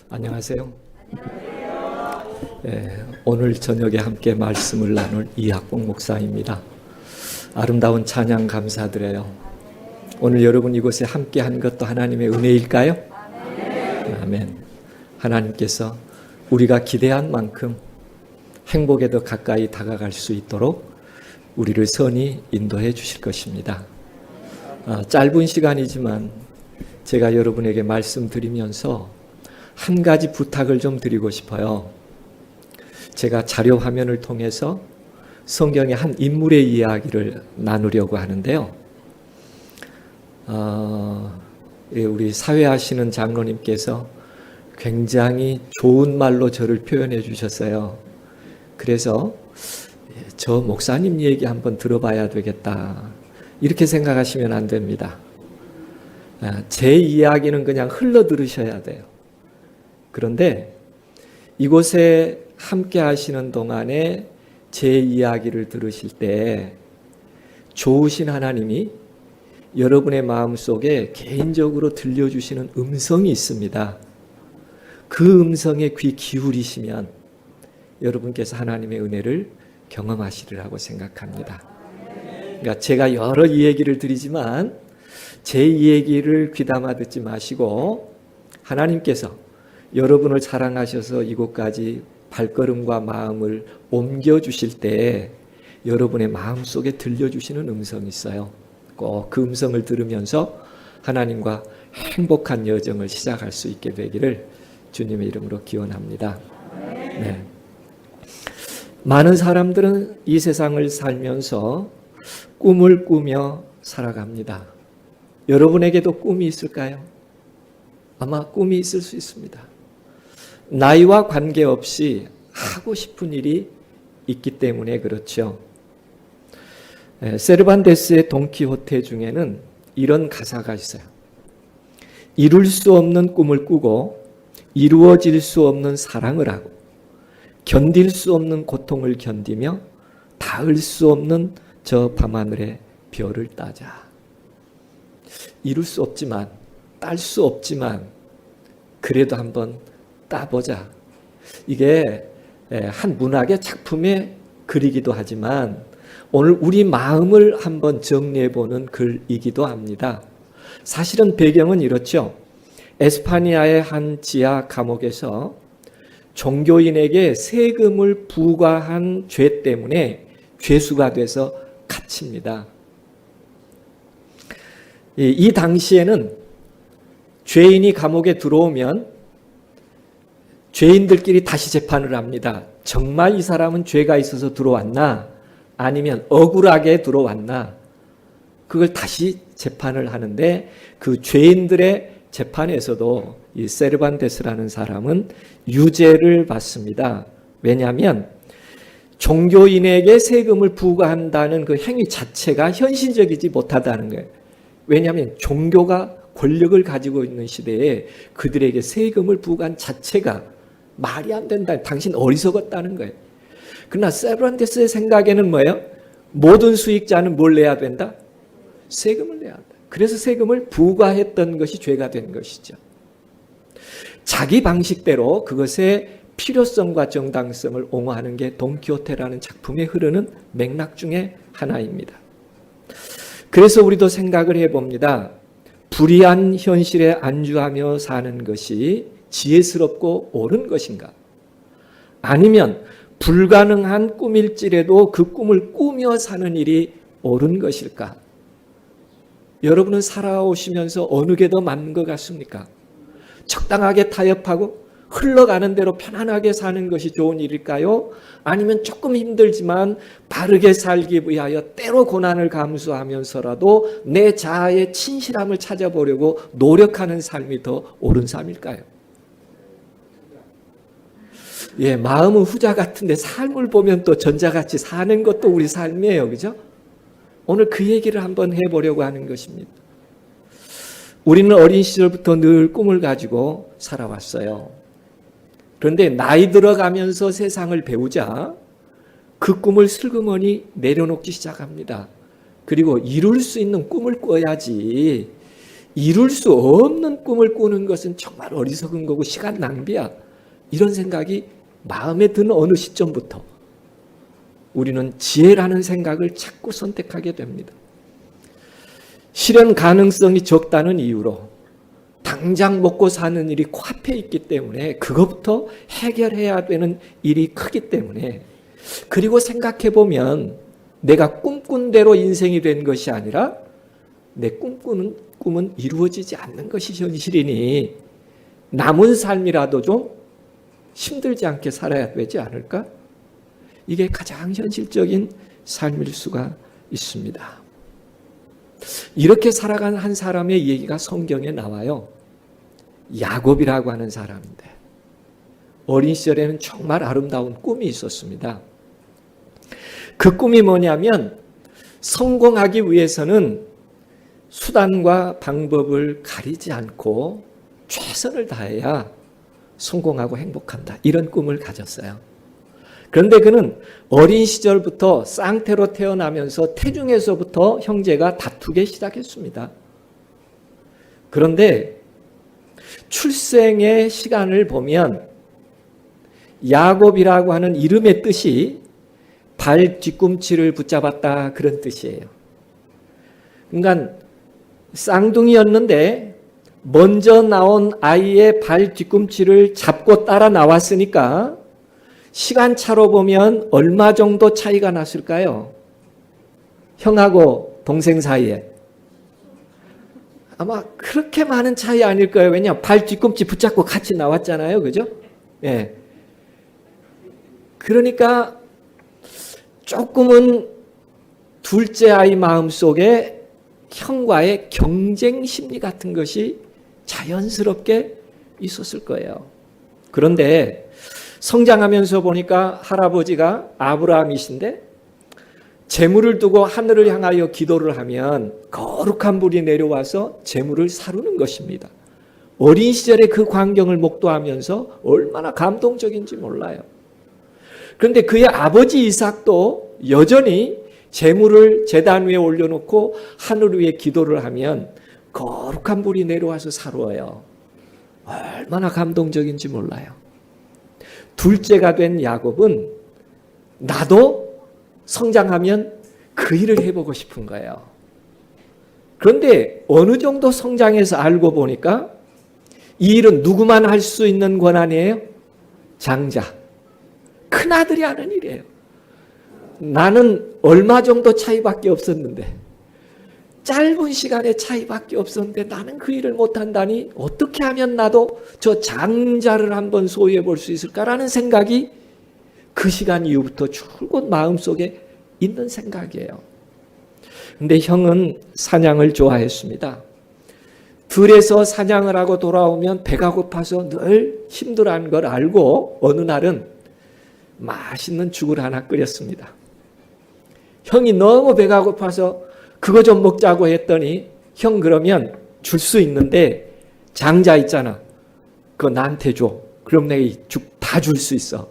안녕하세요. 오늘 저녁에 함께 말씀을 나눌 이학봉 목사입니다. 아름다운 찬양 감사드려요. 오늘 여러분 이곳에 함께 한 것도 하나님의 은혜일까요? 아멘. 하나님께서 우리가 기대한 만큼 행복에 더 가까이 다가갈 수 있도록 우리를 선히 인도해 주실 것입니다. 짧은 시간이지만 제가 여러분에게 말씀드리면서 한 가지 부탁을 좀 드리고 싶어요. 제가 자료 화면을 통해서 성경의 한 인물의 이야기를 나누려고 하는데요. 우리 사회하시는 장로님께서 굉장히 좋은 말로 저를 표현해 주셨어요. 그래서 저 목사님 얘기 한번 들어봐야 되겠다. 이렇게 생각하시면 안 됩니다. 제 이야기는 그냥 흘러 들으셔야 돼요. 그런데 이곳에 함께 하시는 동안에 제 이야기를 들으실 때 좋으신 하나님이 여러분의 마음속에 개인적으로 들려주시는 음성이 있습니다. 그 음성에 귀 기울이시면 여러분께서 하나님의 은혜를 경험하시리라고 생각합니다. 그러니까 제가 여러 이야기를 드리지만 제 이야기를 귀담아 듣지 마시고 하나님께서 여러분을 사랑하셔서 이곳까지 발걸음과 마음을 옮겨주실 때 여러분의 마음속에 들려주시는 음성이 있어요. 꼭 그 음성을 들으면서 하나님과 행복한 여정을 시작할 수 있게 되기를 주님의 이름으로 기원합니다. 네. 많은 사람들은 이 세상을 살면서 꿈을 꾸며 살아갑니다. 여러분에게도 꿈이 있을까요? 아마 꿈이 있을 수 있습니다. 나이와 관계없이 하고 싶은 일이 있기 때문에 그렇죠. 세르반테스의 돈키호테 중에는 이런 가사가 있어요. 이룰 수 없는 꿈을 꾸고 이루어질 수 없는 사랑을 하고 견딜 수 없는 고통을 견디며 닿을 수 없는 저 밤하늘의 별을 따자. 이룰 수 없지만 딸 수 없지만 그래도 한번 따보자. 이게 한 문학의 작품의 글이기도 하지만 오늘 우리 마음을 한번 정리해보는 글이기도 합니다. 사실은 배경은 이렇죠. 에스파니아의 한 지하 감옥에서 종교인에게 세금을 부과한 죄 때문에 죄수가 돼서 갇힙니다. 이 당시에는 죄인이 감옥에 들어오면 죄인들끼리 다시 재판을 합니다. 정말 이 사람은 죄가 있어서 들어왔나? 아니면 억울하게 들어왔나? 그걸 다시 재판을 하는데 그 죄인들의 재판에서도 이 세르반테스라는 사람은 유죄를 받습니다. 왜냐하면 종교인에게 세금을 부과한다는 그 행위 자체가 현실적이지 못하다는 거예요. 왜냐하면 종교가 권력을 가지고 있는 시대에 그들에게 세금을 부과한 자체가 말이 안 된다. 당신 어리석었다는 거예요. 그러나 세르반테스의 생각에는 뭐예요? 모든 수익자는 뭘 내야 된다? 세금을 내야 한다. 그래서 세금을 부과했던 것이 죄가 된 것이죠. 자기 방식대로 그것의 필요성과 정당성을 옹호하는 게 돈키호테라는 작품에 흐르는 맥락 중에 하나입니다. 그래서 우리도 생각을 해봅니다. 불의한 현실에 안주하며 사는 것이 지혜스럽고 옳은 것인가? 아니면 불가능한 꿈일지라도 그 꿈을 꾸며 사는 일이 옳은 것일까? 여러분은 살아오시면서 어느 게 더 맞는 것 같습니까? 적당하게 타협하고 흘러가는 대로 편안하게 사는 것이 좋은 일일까요? 아니면 조금 힘들지만 바르게 살기 위하여 때로 고난을 감수하면서라도 내 자아의 진실함을 찾아보려고 노력하는 삶이 더 옳은 삶일까요? 마음은 후자 같은데 삶을 보면 또 전자같이 사는 것도 우리 삶이에요. 그죠? 오늘 그 얘기를 한번 해보려고 하는 것입니다. 우리는 어린 시절부터 늘 꿈을 가지고 살아왔어요. 그런데 나이 들어가면서 세상을 배우자 그 꿈을 슬그머니 내려놓기 시작합니다. 그리고 이룰 수 있는 꿈을 꿔야지 이룰 수 없는 꿈을 꾸는 것은 정말 어리석은 거고 시간 낭비야. 이런 생각이 마음에 드는 어느 시점부터 우리는 지혜라는 생각을 자꾸 선택하게 됩니다. 실현 가능성이 적다는 이유로 당장 먹고 사는 일이 코앞에 있기 때문에 그것부터 해결해야 되는 일이 크기 때문에, 그리고 생각해 보면 내가 꿈꾼 대로 인생이 된 것이 아니라 내 꿈꾸는 꿈은 이루어지지 않는 것이 현실이니 남은 삶이라도 좀 힘들지 않게 살아야 되지 않을까? 이게 가장 현실적인 삶일 수가 있습니다. 이렇게 살아간 한 사람의 얘기가 성경에 나와요. 야곱이라고 하는 사람인데 어린 시절에는 정말 아름다운 꿈이 있었습니다. 그 꿈이 뭐냐면 성공하기 위해서는 수단과 방법을 가리지 않고 최선을 다해야 성공하고 행복한다. 이런 꿈을 가졌어요. 그런데 그는 어린 시절부터 쌍태로 태어나면서 태중에서부터 형제가 다투기 시작했습니다. 그런데 출생의 시간을 보면 야곱이라고 하는 이름의 뜻이 발 뒤꿈치를 붙잡았다, 그런 뜻이에요. 그러니까 쌍둥이였는데 먼저 나온 아이의 발 뒤꿈치를 잡고 따라 나왔으니까 시간차로 보면 얼마 정도 차이가 났을까요? 형하고 동생 사이에 아마 그렇게 많은 차이 아닐 거예요. 왜냐, 발 뒤꿈치 붙잡고 같이 나왔잖아요. 그죠? 예. 그러니까 조금은 둘째 아이 마음속에 형과의 경쟁 심리 같은 것이 자연스럽게 있었을 거예요. 그런데 성장하면서 보니까 할아버지가 아브라함이신데 재물을 두고 하늘을 향하여 기도를 하면 거룩한 불이 내려와서 재물을 사르는 것입니다. 어린 시절에 그 광경을 목도하면서 얼마나 감동적인지 몰라요. 그런데 그의 아버지 이삭도 여전히 재물을 제단 위에 올려놓고 하늘 위에 기도를 하면 거룩한 불이 내려와서 사루어요. 얼마나 감동적인지 몰라요. 둘째가 된 야곱은 나도 성장하면 그 일을 해보고 싶은 거예요. 그런데 어느 정도 성장해서 알고 보니까 이 일은 누구만 할 수 있는 권한이에요? 장자. 큰아들이 하는 일이에요. 나는 얼마 정도 차이밖에 없었는데, 짧은 시간의 차이밖에 없었는데 나는 그 일을 못한다니 어떻게 하면 나도 저 장자를 한번 소유해 볼 수 있을까라는 생각이 그 시간 이후부터 줄곧 마음속에 있는 생각이에요. 근데 형은 사냥을 좋아했습니다. 들에서 사냥을 하고 돌아오면 배가 고파서 늘 힘들어하는 걸 알고 어느 날은 맛있는 죽을 하나 끓였습니다. 형이 너무 배가 고파서 그거 좀 먹자고 했더니 형 그러면 줄 수 있는데 장자 있잖아. 그거 나한테 줘. 그럼 내가 이 죽 다 줄 수 있어.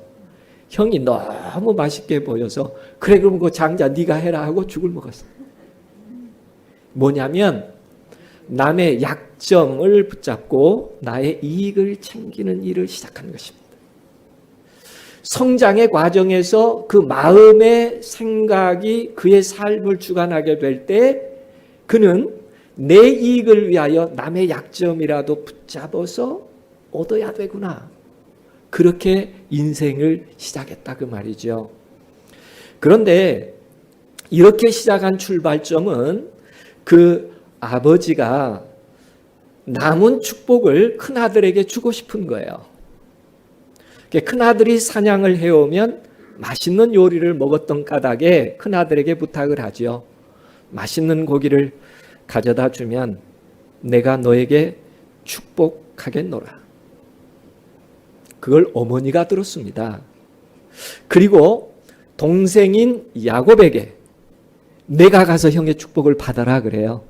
형이 너무 맛있게 보여서 그래 그럼 그 장자 네가 해라 하고 죽을 먹었어. 뭐냐면 남의 약점을 붙잡고 나의 이익을 챙기는 일을 시작한 것입니다. 성장의 과정에서 그 마음의 생각이 그의 삶을 주관하게 될 때 그는 내 이익을 위하여 남의 약점이라도 붙잡아서 얻어야 되구나. 그렇게 인생을 시작했다 그 말이죠. 그런데 이렇게 시작한 출발점은 그 아버지가 남은 축복을 큰아들에게 주고 싶은 거예요. 큰아들이 사냥을 해오면 맛있는 요리를 먹었던 까닭에 큰아들에게 부탁을 하죠. 맛있는 고기를 가져다 주면 내가 너에게 축복하겠노라. 그걸 어머니가 들었습니다. 그리고 동생인 야곱에게 내가 가서 형의 축복을 받아라 그래요.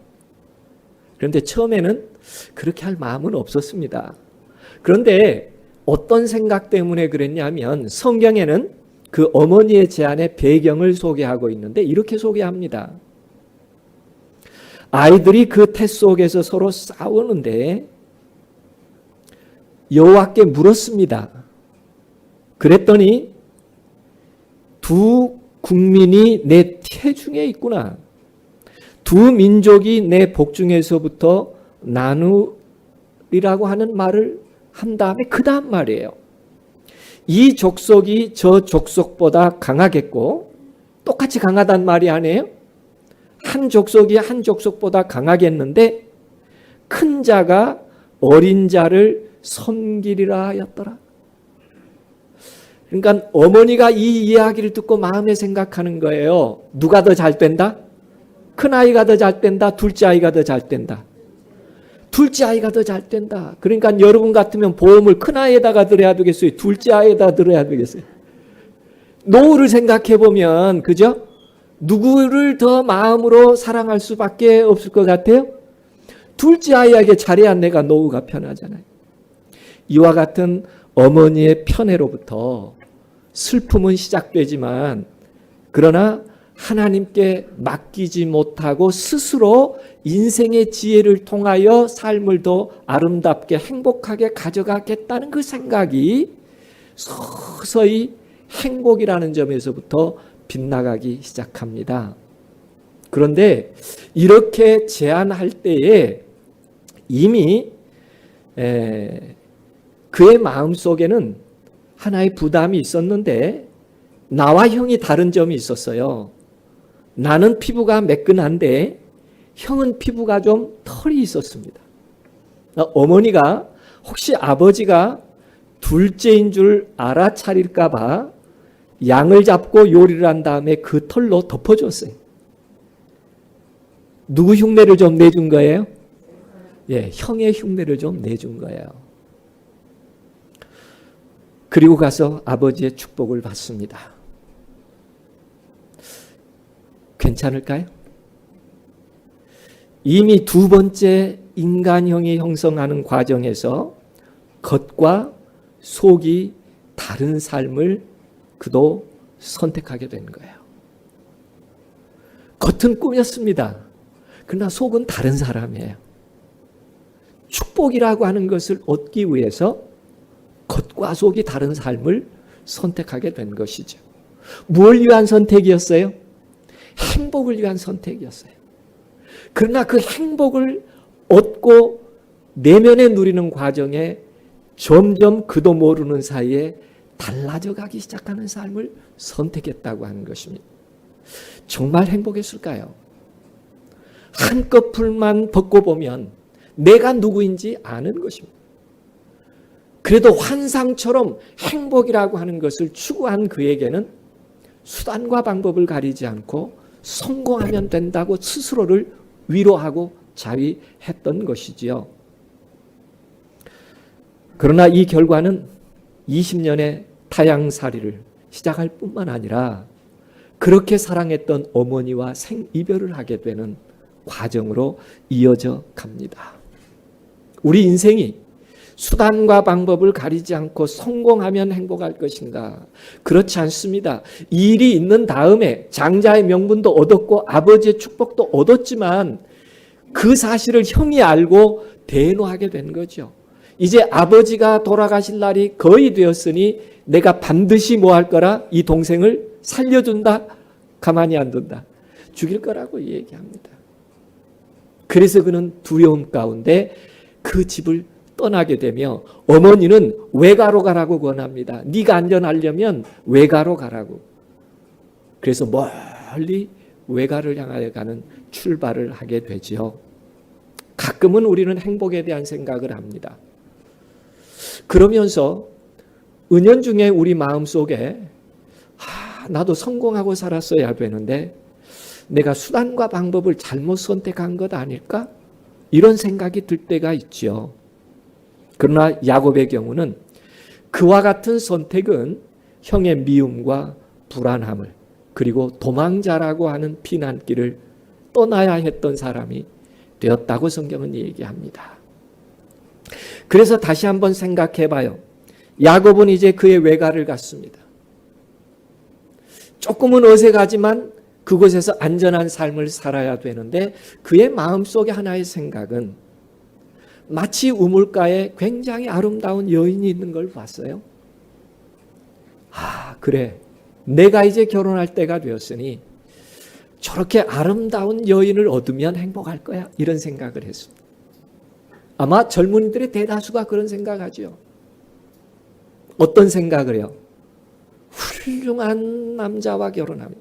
그런데 처음에는 그렇게 할 마음은 없었습니다. 그런데 어떤 생각 때문에 그랬냐면 성경에는 그 어머니의 제안의 배경을 소개하고 있는데 이렇게 소개합니다. 아이들이 그 태 속에서 서로 싸우는데 여호와께 물었습니다. 그랬더니 두 국민이 내 태중에 있구나. 두 민족이 내 복중에서부터 나누리라고 하는 말을 한 다음에 그 다음 말이에요. 이 족속이 저 족속보다 강하겠고, 똑같이 강하단 말이 아니에요? 한 족속이 한 족속보다 강하겠는데 큰 자가 어린 자를 섬기리라 하였더라. 그러니까 어머니가 이 이야기를 듣고 마음에 생각하는 거예요. 누가 더 잘 된다? 큰 아이가 더 잘 된다? 둘째 아이가 더 잘 된다? 둘째 아이가 더 잘 된다. 그러니까 여러분 같으면 보험을 큰 아이에다가 들어야 되겠어요? 둘째 아이에다 들어야 되겠어요? 노후를 생각해 보면, 그죠? 누구를 더 마음으로 사랑할 수밖에 없을 것 같아요? 둘째 아이에게 잘해야 내가 노후가 편하잖아요. 이와 같은 어머니의 편애로부터 슬픔은 시작되지만, 그러나 하나님께 맡기지 못하고 스스로 인생의 지혜를 통하여 삶을 더 아름답게 행복하게 가져가겠다는 그 생각이 서서히 행복이라는 점에서부터 빗나가기 시작합니다. 그런데 이렇게 제안할 때에 이미 그의 마음속에는 하나의 부담이 있었는데 나와 형이 다른 점이 있었어요. 나는 피부가 매끈한데 형은 피부가 좀 털이 있었습니다. 어머니가 혹시 아버지가 둘째인 줄 알아차릴까 봐 양을 잡고 요리를 한 다음에 그 털로 덮어줬어요. 누구 흉내를 좀 내준 거예요? 예, 형의 흉내를 좀 내준 거예요. 그리고 가서 아버지의 축복을 받습니다. 괜찮을까요? 이미 두 번째 인간형이 형성하는 과정에서 겉과 속이 다른 삶을 그도 선택하게 된 거예요. 겉은 꾸몄습니다. 그러나 속은 다른 사람이에요. 축복이라고 하는 것을 얻기 위해서 겉과 속이 다른 삶을 선택하게 된 것이죠. 무엇을 위한 선택이었어요? 행복을 위한 선택이었어요. 그러나 그 행복을 얻고 내면에 누리는 과정에 점점 그도 모르는 사이에 달라져 가기 시작하는 삶을 선택했다고 하는 것입니다. 정말 행복했을까요? 한꺼풀만 벗고 보면 내가 누구인지 아는 것입니다. 그래도 환상처럼 행복이라고 하는 것을 추구한 그에게는 수단과 방법을 가리지 않고 성공하면 된다고 스스로를 위로하고 자위했던 것이지요. 그러나 이 결과는 20년의 타향살이를 시작할 뿐만 아니라 그렇게 사랑했던 어머니와 생이별을 하게 되는 과정으로 이어져 갑니다. 우리 인생이 수단과 방법을 가리지 않고 성공하면 행복할 것인가? 그렇지 않습니다. 일이 있는 다음에 장자의 명분도 얻었고 아버지의 축복도 얻었지만 그 사실을 형이 알고 대노하게 된 거죠. 이제 아버지가 돌아가실 날이 거의 되었으니 내가 반드시 뭐 할 거라? 이 동생을 살려준다? 가만히 안 둔다. 죽일 거라고 얘기합니다. 그래서 그는 두려움 가운데 그 집을 떠나게 되며 어머니는 외가로 가라고 권합니다. 네가 안전하려면 외가로 가라고. 그래서 멀리 외가를 향하여 가는 출발을 하게 되지요. 가끔은 우리는 행복에 대한 생각을 합니다. 그러면서 은연중에 우리 마음속에 나도 성공하고 살았어야 되는데 내가 수단과 방법을 잘못 선택한 것 아닐까? 이런 생각이 들 때가 있죠. 그러나 야곱의 경우는 그와 같은 선택은 형의 미움과 불안함을 그리고 도망자라고 하는 피난길을 떠나야 했던 사람이 되었다고 성경은 얘기합니다. 그래서 다시 한번 생각해 봐요. 야곱은 이제 그의 외가를 갔습니다. 조금은 어색하지만 그곳에서 안전한 삶을 살아야 되는데 그의 마음속에 하나의 생각은 마치 우물가에 굉장히 아름다운 여인이 있는 걸 봤어요. 아, 그래. 내가 이제 결혼할 때가 되었으니 저렇게 아름다운 여인을 얻으면 행복할 거야. 이런 생각을 했습니다. 아마 젊은이들의 대다수가 그런 생각하죠. 어떤 생각을 해요? 훌륭한 남자와 결혼하면,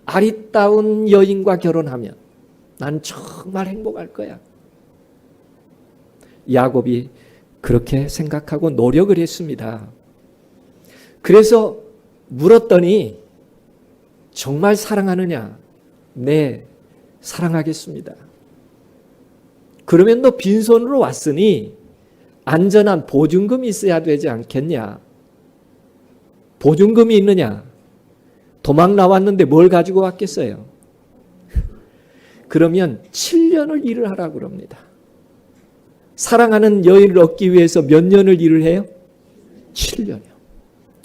아리따운 여인과 결혼하면 난 정말 행복할 거야. 야곱이 그렇게 생각하고 노력을 했습니다. 그래서 물었더니 정말 사랑하느냐? 네, 사랑하겠습니다. 그러면 너 빈손으로 왔으니 안전한 보증금이 있어야 되지 않겠냐? 보증금이 있느냐? 도망 나왔는데 뭘 가지고 왔겠어요? 그러면 7년을 일을 하라고 그럽니다. 사랑하는 여인을 얻기 위해서 몇 년을 일을 해요? 7년이요.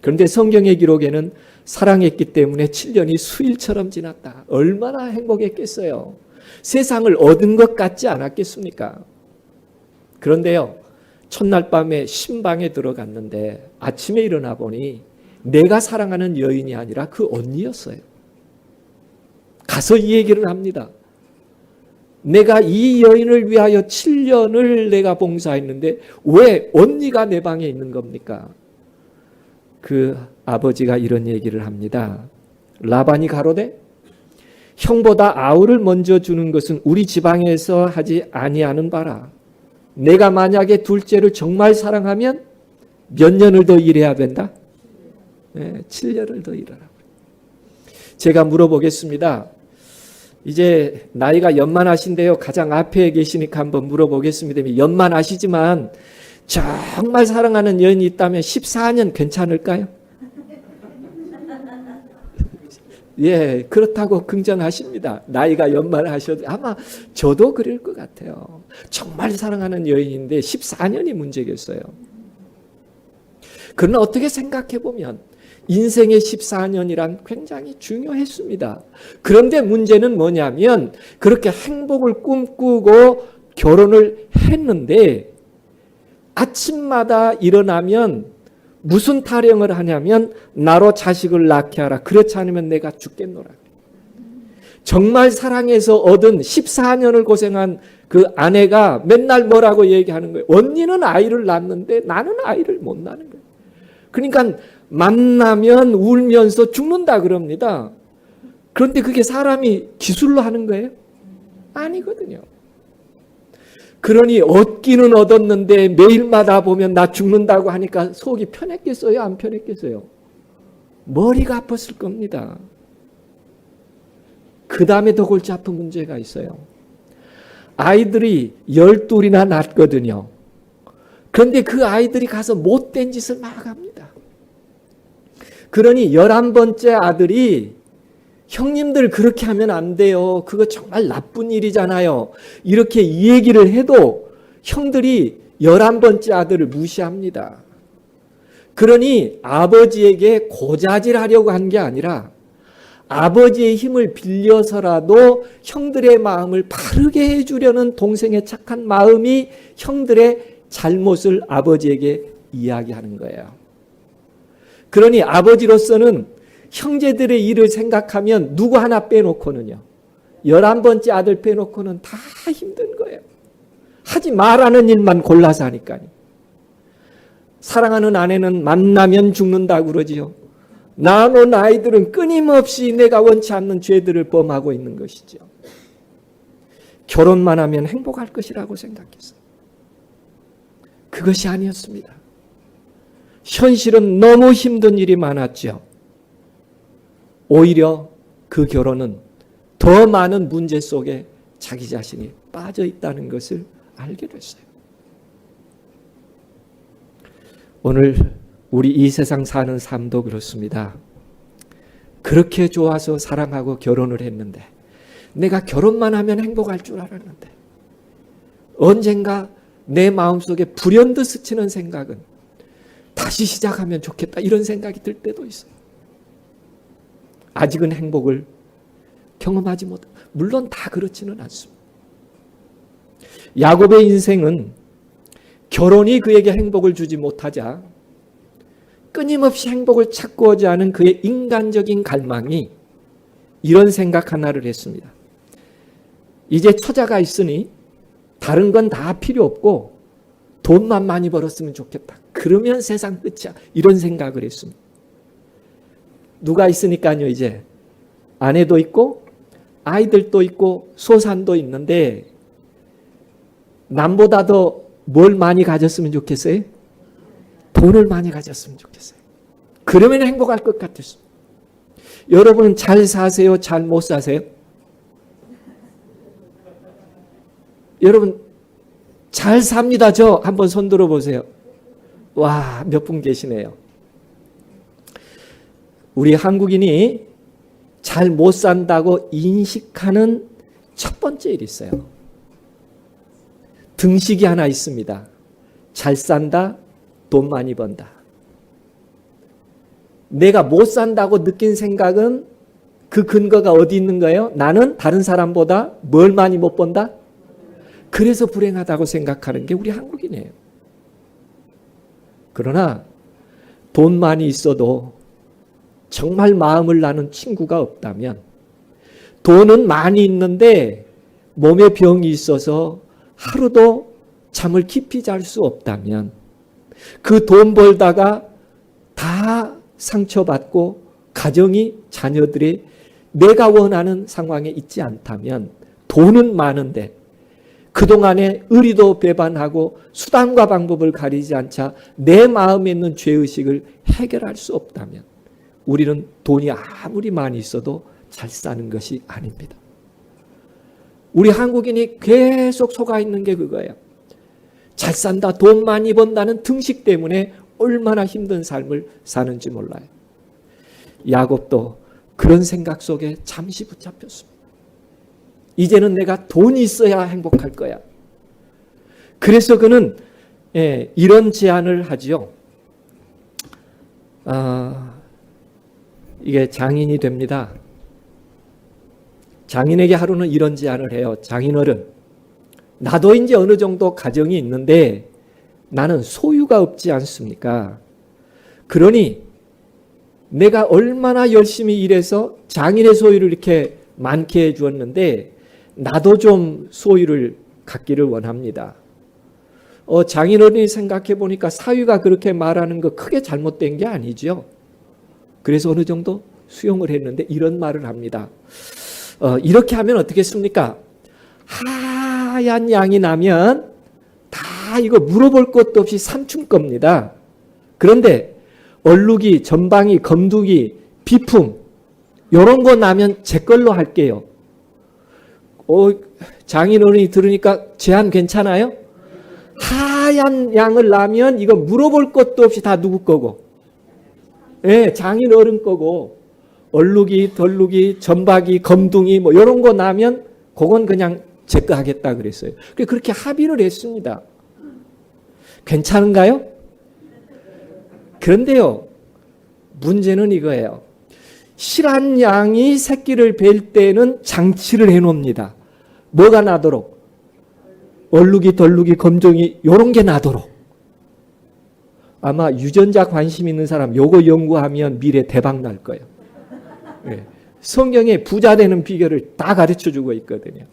그런데 성경의 기록에는 사랑했기 때문에 7년이 수일처럼 지났다. 얼마나 행복했겠어요. 세상을 얻은 것 같지 않았겠습니까? 그런데요, 첫날 밤에 신방에 들어갔는데 아침에 일어나 보니 내가 사랑하는 여인이 아니라 그 언니였어요. 가서 이 얘기를 합니다. 내가 이 여인을 위하여 7년을 내가 봉사했는데 왜 언니가 내 방에 있는 겁니까? 그 아버지가 이런 얘기를 합니다. 라반이 가로되 형보다 아우를 먼저 주는 것은 우리 지방에서 하지 아니하는 바라. 내가 만약에 둘째를 정말 사랑하면 몇 년을 더 일해야 된다? 네, 7년을 더 일하라고. 제가 물어보겠습니다. 이제 나이가 연만하신데요. 가장 앞에 계시니까 한번 물어보겠습니다. 연만하시지만 정말 사랑하는 여인이 있다면 14년 괜찮을까요? 예, 그렇다고 긍정하십니다. 나이가 연만하셔도 아마 저도 그럴 것 같아요. 정말 사랑하는 여인인데 14년이 문제겠어요. 그러나 어떻게 생각해 보면 인생의 14년이란 굉장히 중요했습니다. 그런데 문제는 뭐냐면 그렇게 행복을 꿈꾸고 결혼을 했는데 아침마다 일어나면 무슨 타령을 하냐면 나로 자식을 낳게 하라. 그렇지 않으면 내가 죽겠노라. 정말 사랑해서 얻은 14년을 고생한 그 아내가 맨날 뭐라고 얘기하는 거예요. 언니는 아이를 낳는데 나는 아이를 못 낳는 거예요. 그러니까 만나면 울면서 죽는다 그럽니다. 그런데 그게 사람이 기술로 하는 거예요? 아니거든요. 그러니 얻기는 얻었는데 매일마다 보면 나 죽는다고 하니까 속이 편했겠어요? 안 편했겠어요? 머리가 아팠을 겁니다. 그 다음에 더 골치 아픈 문제가 있어요. 아이들이 12이나 낳거든요. 그런데 그 아이들이 가서 못된 짓을 막 합니다. 그러니 11번째 아들이 형님들 그렇게 하면 안 돼요. 그거 정말 나쁜 일이잖아요. 이렇게 이 얘기를 해도 형들이 11번째 아들을 무시합니다. 그러니 아버지에게 고자질하려고 한 게 아니라 아버지의 힘을 빌려서라도 형들의 마음을 바르게 해주려는 동생의 착한 마음이 형들의 잘못을 아버지에게 이야기하는 거예요. 그러니 아버지로서는 형제들의 일을 생각하면 누구 하나 빼놓고는요. 11번째 아들 빼놓고는 다 힘든 거예요. 하지 말라는 일만 골라서 하니까요. 사랑하는 아내는 만나면 죽는다고 그러지요. 낳아놓은 아이들은 끊임없이 내가 원치 않는 죄들을 범하고 있는 것이죠. 결혼만 하면 행복할 것이라고 생각했어요. 그것이 아니었습니다. 현실은 너무 힘든 일이 많았죠. 오히려 그 결혼은 더 많은 문제 속에 자기 자신이 빠져 있다는 것을 알게 됐어요. 오늘 우리 이 세상 사는 삶도 그렇습니다. 그렇게 좋아서 사랑하고 결혼을 했는데 내가 결혼만 하면 행복할 줄 알았는데 언젠가 내 마음속에 불현듯 스치는 생각은 다시 시작하면 좋겠다 이런 생각이 들 때도 있어요. 아직은 행복을 경험하지 못. 물론 다 그렇지는 않습니다. 야곱의 인생은 결혼이 그에게 행복을 주지 못하자 끊임없이 행복을 찾고자 하는 그의 인간적인 갈망이 이런 생각 하나를 했습니다. 이제 처자가 있으니 다른 건 다 필요 없고 돈만 많이 벌었으면 좋겠다. 그러면 세상 끝이야. 이런 생각을 했습니다. 누가 있으니까요, 이제 아내도 있고 아이들도 있고 소산도 있는데 남보다 더 뭘 많이 가졌으면 좋겠어요? 돈을 많이 가졌으면 좋겠어요. 그러면 행복할 것 같았어요. 여러분은 잘 사세요? 잘 못 사세요? 여러분 잘 삽니다. 저 한번 손 들어보세요. 와, 몇 분 계시네요. 우리 한국인이 잘 못 산다고 인식하는 첫 번째 일이 있어요. 등식이 하나 있습니다. 잘 산다, 돈 많이 번다. 내가 못 산다고 느낀 생각은 그 근거가 어디 있는 거예요? 나는 다른 사람보다 뭘 많이 못 번다? 그래서 불행하다고 생각하는 게 우리 한국인이에요. 그러나 돈 많이 있어도 정말 마음을 나눈 친구가 없다면, 돈은 많이 있는데 몸에 병이 있어서 하루도 잠을 깊이 잘 수 없다면, 그 돈 벌다가 다 상처받고 가정이 자녀들이 내가 원하는 상황에 있지 않다면, 돈은 많은데 그동안에 의리도 배반하고 수단과 방법을 가리지 않자 내 마음에 있는 죄의식을 해결할 수 없다면 우리는 돈이 아무리 많이 있어도 잘 사는 것이 아닙니다. 우리 한국인이 계속 속아 있는 게 그거예요. 잘 산다, 돈 많이 번다는 등식 때문에 얼마나 힘든 삶을 사는지 몰라요. 야곱도 그런 생각 속에 잠시 붙잡혔습니다. 이제는 내가 돈이 있어야 행복할 거야. 그래서 그는 이런 제안을 하지요. 이게 장인이 됩니다. 장인에게 하루는 이런 제안을 해요. 장인어른, 나도 이제 어느 정도 가정이 있는데 나는 소유가 없지 않습니까? 그러니 내가 얼마나 열심히 일해서 장인의 소유를 이렇게 많게 해 주었는데 나도 좀 소유를 갖기를 원합니다. 장인어른이 생각해 보니까 사위가 그렇게 말하는 거 크게 잘못된 게 아니죠. 그래서 어느 정도 수용을 했는데 이런 말을 합니다. 이렇게 하면 어떻겠습니까? 하얀 양이 나면 다 이거 물어볼 것도 없이 삼춘 겁니다. 그런데 얼룩이, 전방이, 검두기, 비풍 이런 거 나면 제 걸로 할게요. 장인어른이 들으니까 제안 괜찮아요? 하얀 양을 나면 이거 물어볼 것도 없이 다 누구 거고? 예, 장인어른 거고, 얼룩이, 덜룩이, 전박이, 검둥이 뭐 이런 거 나면 그건 그냥 제 거 하겠다 그랬어요. 그렇게 합의를 했습니다. 괜찮은가요? 그런데요, 문제는 이거예요. 실한 양이 새끼를 뵐 때는 장치를 해놓습니다. 뭐가 나도록? 얼룩이, 덜룩이, 검정이 이런 게 나도록. 아마 유전자 관심 있는 사람 요거 연구하면 미래 대박 날 거예요. 네. 성경에 부자 되는 비결을 다 가르쳐주고 있거든요.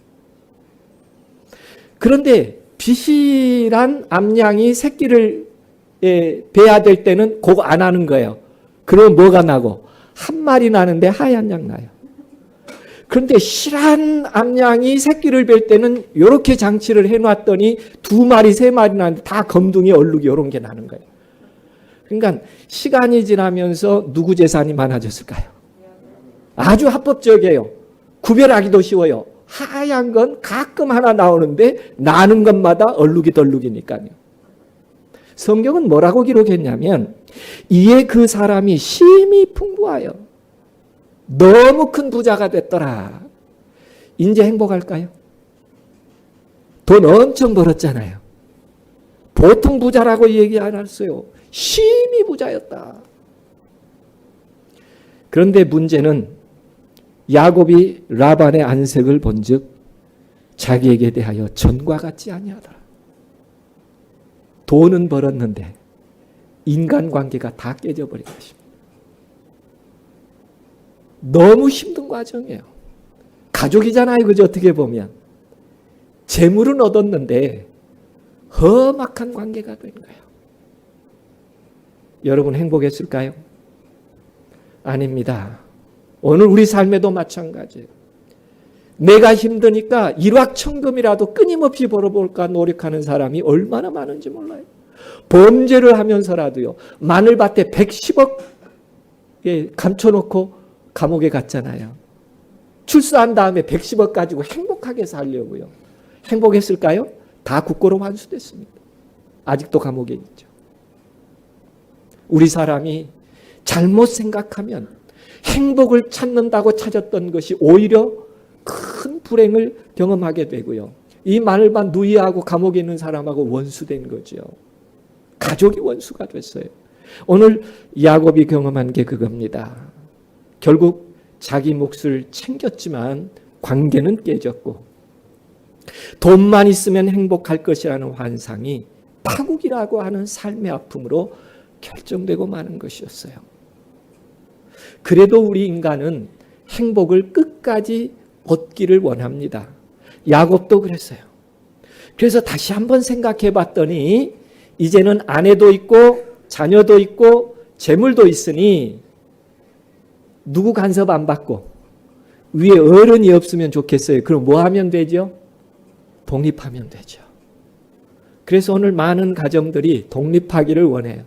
그런데 비실한 암양이 새끼를 베야 될 때는 그거 안 하는 거예요. 그러면 뭐가 나고? 한 마리 나는데 하얀 양 나요. 그런데 실한 암양이 새끼를 뵐 때는 이렇게 장치를 해놨더니 두 마리, 세 마리 나는데 다 검둥이, 얼룩이 이런 게 나는 거예요. 그러니까 시간이 지나면서 누구 재산이 많아졌을까요? 아주 합법적이에요. 구별하기도 쉬워요. 하얀 건 가끔 하나 나오는데 나는 것마다 얼룩이 덜룩이니까요. 성경은 뭐라고 기록했냐면 이에 그 사람이 심히 풍부하여 너무 큰 부자가 됐더라. 이제 행복할까요? 돈 엄청 벌었잖아요. 보통 부자라고 얘기 안 했어요. 심히 부자였다. 그런데 문제는 야곱이 라반의 안색을 본즉 자기에게 대하여 전과 같지 아니하더라. 돈은 벌었는데 인간관계가 다 깨져버린 것입니다. 너무 힘든 과정이에요. 가족이잖아요. 그죠? 어떻게 보면. 재물은 얻었는데 험악한 관계가 된 거예요. 여러분 행복했을까요? 아닙니다. 오늘 우리 삶에도 마찬가지예요. 내가 힘드니까 일확천금이라도 끊임없이 벌어볼까 노력하는 사람이 얼마나 많은지 몰라요. 범죄를 하면서라도요. 마늘밭에 110억 감춰놓고 감옥에 갔잖아요. 출소한 다음에 110억 가지고 행복하게 살려고요. 행복했을까요? 다 국고로 환수됐습니다. 아직도 감옥에 있죠. 우리 사람이 잘못 생각하면 행복을 찾는다고 찾았던 것이 오히려 큰 불행을 경험하게 되고요. 이 마늘밭 누이하고 감옥에 있는 사람하고 원수된 거죠. 가족이 원수가 됐어요. 오늘 야곱이 경험한 게 그겁니다. 결국 자기 몫을 챙겼지만 관계는 깨졌고 돈만 있으면 행복할 것이라는 환상이 파국이라고 하는 삶의 아픔으로 결정되고 마는 것이었어요. 그래도 우리 인간은 행복을 끝까지 얻기를 원합니다. 야곱도 그랬어요. 그래서 다시 한번 생각해 봤더니 이제는 아내도 있고 자녀도 있고 재물도 있으니 누구 간섭 안 받고 위에 어른이 없으면 좋겠어요. 그럼 뭐 하면 되죠? 독립하면 되죠. 그래서 오늘 많은 가정들이 독립하기를 원해요.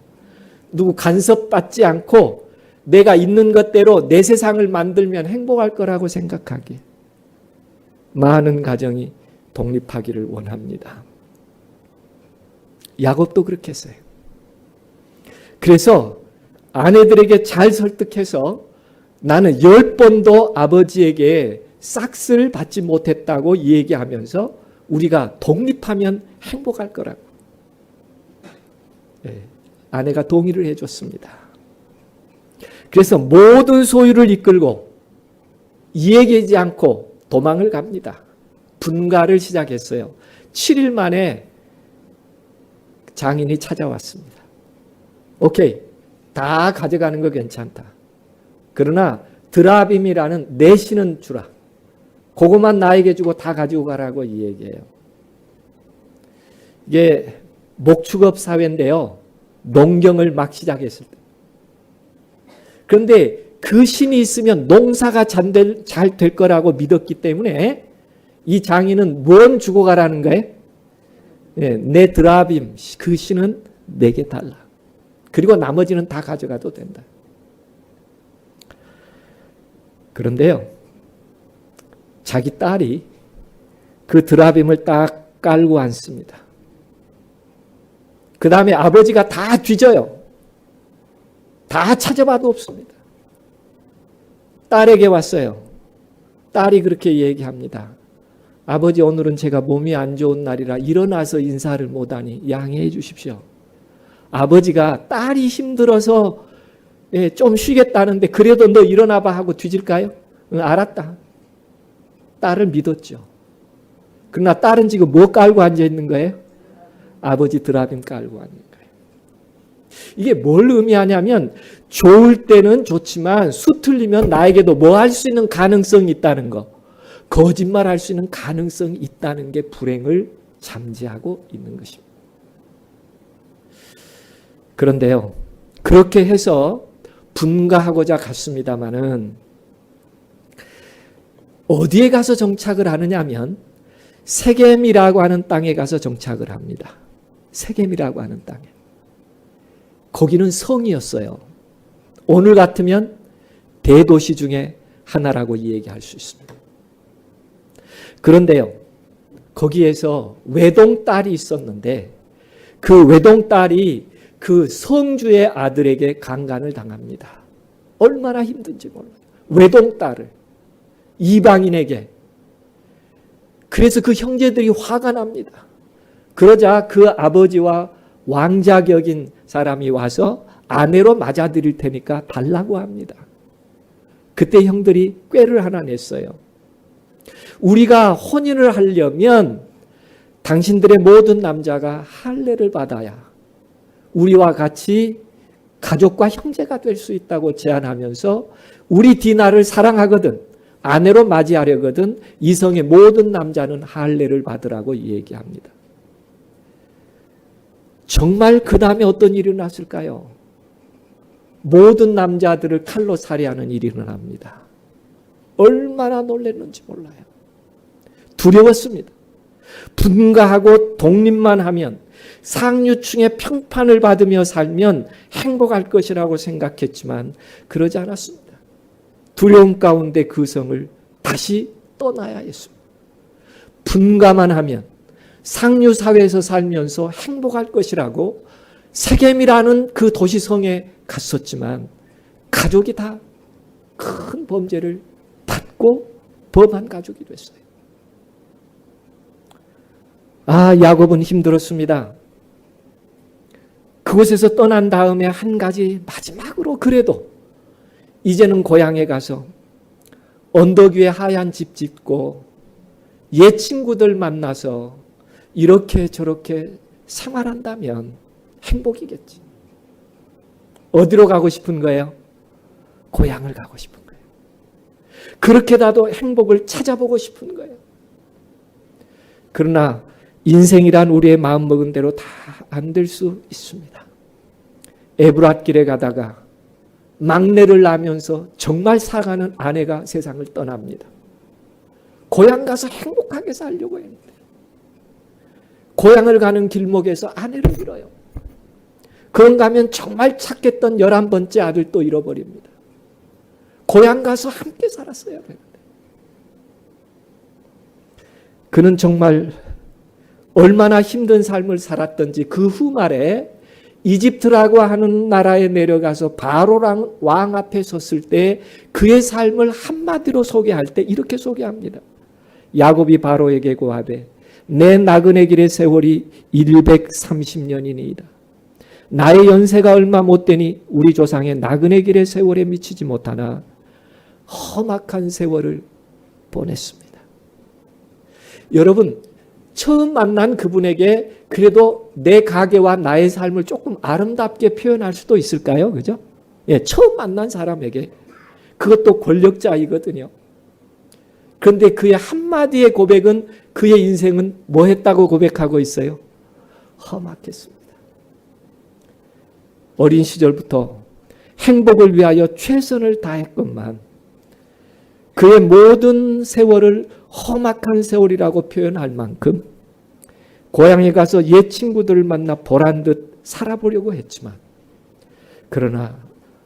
누구 간섭받지 않고 내가 있는 것대로 내 세상을 만들면 행복할 거라고 생각하기에 많은 가정이 독립하기를 원합니다. 야곱도 그렇게 했어요. 그래서 아내들에게 잘 설득해서 나는 10번도 아버지에게 싹스를 받지 못했다고 얘기하면서 우리가 독립하면 행복할 거라고. 네, 아내가 동의를 해줬습니다. 그래서 모든 소유를 이끌고 이야기하지 않고 도망을 갑니다. 분가를 시작했어요. 7일 만에 장인이 찾아왔습니다. 오케이, 다 가져가는 거 괜찮다. 그러나 드라빔이라는 내시는 주라. 그것만 나에게 주고 다 가지고 가라고 이 얘기예요. 이게 목축업 사회인데요. 농경을 막 시작했을 때. 그런데 그 신이 있으면 농사가 잘 될 거라고 믿었기 때문에 이 장인은 뭔 주고 가라는 거예요? 네, 내 드라빔, 그 신은 내게 달라. 그리고 나머지는 다 가져가도 된다. 그런데요, 자기 딸이 그 드라빔을 딱 깔고 앉습니다. 그 다음에 아버지가 다 뒤져요. 다 찾아봐도 없습니다. 딸에게 왔어요. 딸이 그렇게 얘기합니다. 아버지, 오늘은 제가 몸이 안 좋은 날이라 일어나서 인사를 못하니 양해해 주십시오. 아버지가 딸이 힘들어서 좀 쉬겠다는데 그래도 너 일어나봐 하고 뒤질까요? 응, 알았다. 딸을 믿었죠. 그러나 딸은 지금 뭐 깔고 앉아 있는 거예요? 아버지 드라빔 깔고 앉는 거예요. 이게 뭘 의미하냐면 좋을 때는 좋지만 수틀리면 나에게도 뭐 할 수 있는 가능성이 있다는 거. 거짓말할 수 있는 가능성이 있다는 게 불행을 잠재하고 있는 것입니다. 그런데요, 그렇게 해서 분가하고자 갔습니다마는 어디에 가서 정착을 하느냐 하면 세겜이라고 하는 땅에 가서 정착을 합니다. 세겜이라고 하는 땅에. 거기는 성이었어요. 오늘 같으면 대도시 중에 하나라고 얘기할 수 있습니다. 그런데요, 거기에서 외동딸이 있었는데 그 외동딸이 그 성주의 아들에게 강간을 당합니다. 얼마나 힘든지 몰라요. 외동딸을 이방인에게. 그래서 그 형제들이 화가 납니다. 그러자 그 아버지와 왕자격인 사람이 와서 아내로 맞아들일 테니까 달라고 합니다. 그때 형들이 꾀를 하나 냈어요. 우리가 혼인을 하려면 당신들의 모든 남자가 할례를 받아야 우리와 같이 가족과 형제가 될 수 있다고 제안하면서 우리 디나를 사랑하거든 아내로 맞이하려거든 이성의 모든 남자는 할례를 받으라고 얘기합니다. 정말 그 다음에 어떤 일이 일어났을까요? 모든 남자들을 칼로 살해하는 일이 일어납니다. 얼마나 놀랐는지 몰라요. 두려웠습니다. 분가하고 독립만 하면 상류층의 평판을 받으며 살면 행복할 것이라고 생각했지만 그러지 않았습니다. 두려움 가운데 그 성을 다시 떠나야 했습니다. 분가만 하면 상류 사회에서 살면서 행복할 것이라고 세겜이라는 그 도시성에 갔었지만 가족이 다 큰 범죄를 받고 범한 가족이 됐어요. 야곱은 힘들었습니다. 그곳에서 떠난 다음에 한 가지 마지막으로 그래도 이제는 고향에 가서 언덕 위에 하얀 집 짓고 옛 친구들 만나서 이렇게 저렇게 생활한다면 행복이겠지. 어디로 가고 싶은 거예요? 고향을 가고 싶은 거예요. 그렇게라도 행복을 찾아보고 싶은 거예요. 그러나 인생이란 우리의 마음먹은 대로 다 안 될 수 있습니다. 에브랏길에 가다가 막내를 낳으면서 정말 사랑하는 아내가 세상을 떠납니다. 고향 가서 행복하게 살려고 했는데 고향을 가는 길목에서 아내를 잃어요. 그런가 하면 정말 착했던 11번째 아들 또 잃어버립니다. 고향 가서 함께 살았어야 되는데 그는 정말 얼마나 힘든 삶을 살았던지 그 후 말에 이집트라고 하는 나라에 내려가서 바로랑 왕 앞에 섰을 때 그의 삶을 한마디로 소개할 때 이렇게 소개합니다. 야곱이 바로에게 고하되 내 나그네 길의 세월이 130년이니이다. 나의 연세가 얼마 못 되니 우리 조상의 나그네 길의 세월에 미치지 못하나 험악한 세월을 보냈습니다. 여러분 처음 만난 그분에게 그래도 내 가계와 나의 삶을 조금 아름답게 표현할 수도 있을까요? 그죠? 예, 처음 만난 사람에게 그것도 권력자이거든요. 그런데 그의 한마디의 고백은 그의 인생은 뭐 했다고 고백하고 있어요? 험악했습니다. 어린 시절부터 행복을 위하여 최선을 다했건만 그의 모든 세월을 험악한 세월이라고 표현할 만큼 고향에 가서 옛 친구들을 만나 보란 듯 살아보려고 했지만 그러나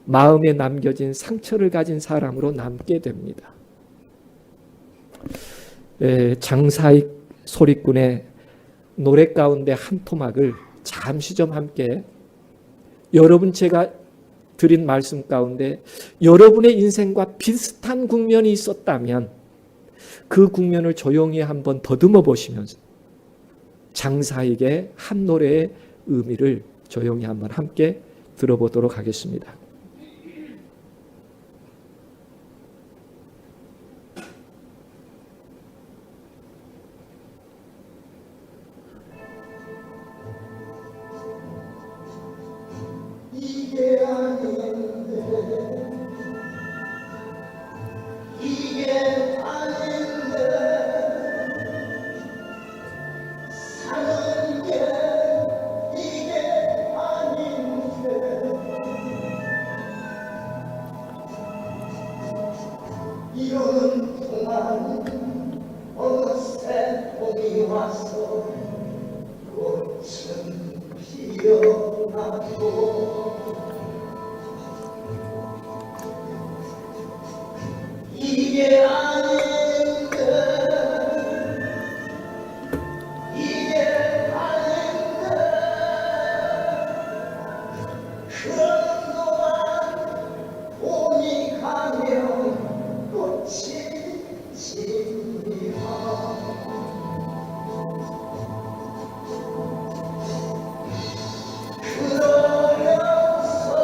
마음에 남겨진 상처를 가진 사람으로 남게 됩니다. 장사익 소리꾼의 노래 가운데 한 토막을 잠시 좀 함께 여러분 제가 드린 말씀 가운데 여러분의 인생과 비슷한 국면이 있었다면 그 국면을 조용히 한번 더듬어 보시면서 장사익의 한 노래의 의미를 조용히 한번 함께 들어보도록 하겠습니다. 이게 아닌데 이게 아닌데 사는 게 이게 아닌데 이러는 동안 어느새 봄이 와서 꽃은 피어나고 이게 아닌데 이게 아닌데 그런 동안 봄이 가면 꽃이 지니라 그러면서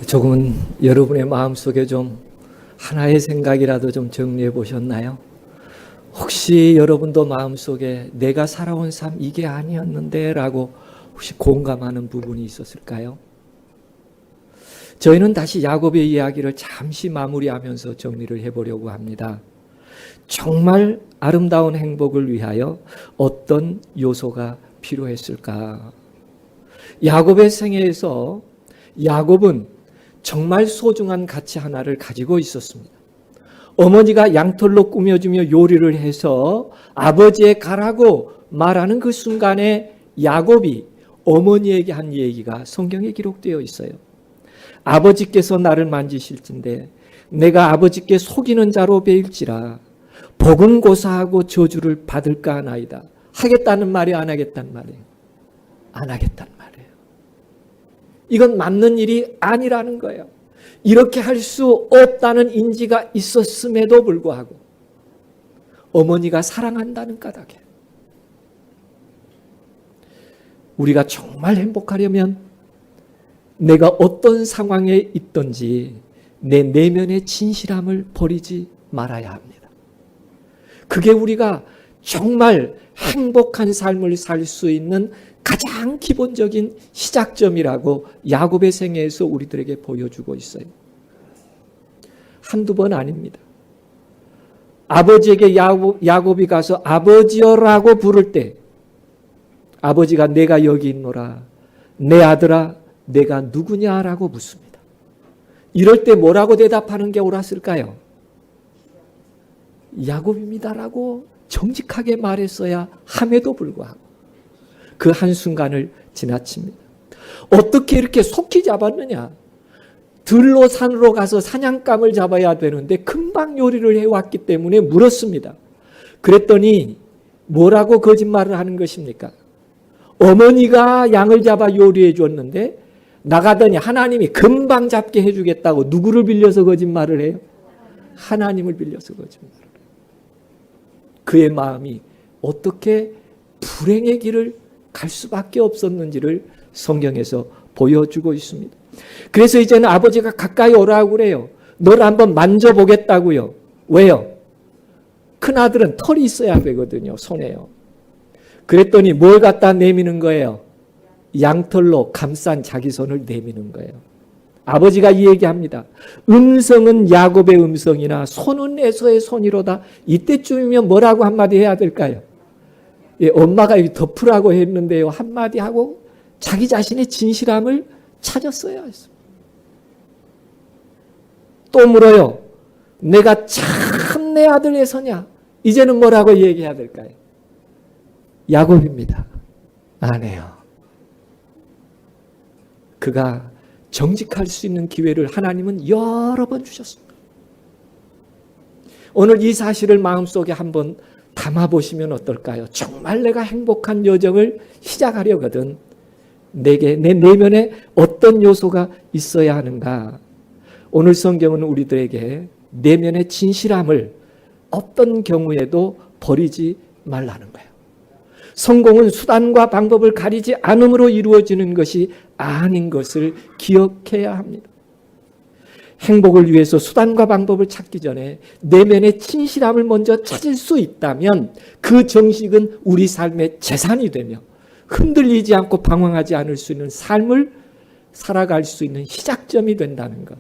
조금은 여러분의 마음속에 좀 하나의 생각이라도 좀 정리해 보셨나요? 혹시 여러분도 마음속에 내가 살아온 삶 이게 아니었는데 라고 혹시 공감하는 부분이 있었을까요? 저희는 다시 야곱의 이야기를 잠시 마무리하면서 정리를 해보려고 합니다. 정말 아름다운 행복을 위하여 어떤 요소가 필요했을까? 야곱의 생애에서 야곱은 정말 소중한 가치 하나를 가지고 있었습니다. 어머니가 양털로 꾸며주며 요리를 해서 아버지에 가라고 말하는 그 순간에 야곱이 어머니에게 한 얘기가 성경에 기록되어 있어요. 아버지께서 나를 만지실진데 내가 아버지께 속이는 자로 배일지라 복은 고사하고 저주를 받을까 하나이다. 하겠다는 말이 안 하겠다는 말이에요. 안 하겠다는 말이에요. 이건 맞는 일이 아니라는 거예요. 이렇게 할 수 없다는 인지가 있었음에도 불구하고 어머니가 사랑한다는 까닭에 우리가 정말 행복하려면 내가 어떤 상황에 있든지 내 내면의 진실함을 버리지 말아야 합니다. 그게 우리가 정말 행복한 삶을 살 수 있는 가장 기본적인 시작점이라고 야곱의 생애에서 우리들에게 보여주고 있어요. 한두 번 아닙니다. 아버지에게 야곱이 가서 아버지여라고 부를 때 아버지가 내가 여기 있노라, 내 아들아 내가 누구냐라고 묻습니다. 이럴 때 뭐라고 대답하는 게 옳았을까요? 야곱입니다라고 정직하게 말했어야 함에도 불구하고 그 한순간을 지나칩니다. 어떻게 이렇게 속히 잡았느냐? 들로 산으로 가서 사냥감을 잡아야 되는데 금방 요리를 해왔기 때문에 물었습니다. 그랬더니 뭐라고 거짓말을 하는 것입니까? 어머니가 양을 잡아 요리해 줬는데 나가더니 하나님이 금방 잡게 해주겠다고 누구를 빌려서 거짓말을 해요? 하나님을 빌려서 거짓말을 해요. 그의 마음이 어떻게 불행의 길을 갈 수밖에 없었는지를 성경에서 보여주고 있습니다. 그래서 이제는 아버지가 가까이 오라고 그래요. 너를 한번 만져보겠다고요. 왜요? 큰아들은 털이 있어야 되거든요. 손에요. 그랬더니 뭘 갖다 내미는 거예요? 양털로 감싼 자기 손을 내미는 거예요. 아버지가 이 얘기합니다. 음성은 야곱의 음성이나 손은 에서의 손이로다. 이때쯤이면 뭐라고 한마디 해야 될까요? 예, 엄마가 덮으라고 했는데요. 한마디 하고 자기 자신의 진실함을 찾았어야 했습니다. 또 물어요. 내가 참 내 아들의 소냐? 이제는 뭐라고 얘기해야 될까요? 야곱입니다. 아니에요. 그가 정직할 수 있는 기회를 하나님은 여러 번 주셨습니다. 오늘 이 사실을 마음속에 한번 담아보시면 어떨까요? 정말 내가 행복한 여정을 시작하려거든 내게 내 내면에 어떤 요소가 있어야 하는가? 오늘 성경은 우리들에게 내면의 진실함을 어떤 경우에도 버리지 말라는 거예요. 성공은 수단과 방법을 가리지 않음으로 이루어지는 것이 아닌 것을 기억해야 합니다. 행복을 위해서 수단과 방법을 찾기 전에 내면의 진실함을 먼저 찾을 수 있다면 그 정식은 우리 삶의 재산이 되며 흔들리지 않고 방황하지 않을 수 있는 삶을 살아갈 수 있는 시작점이 된다는 것.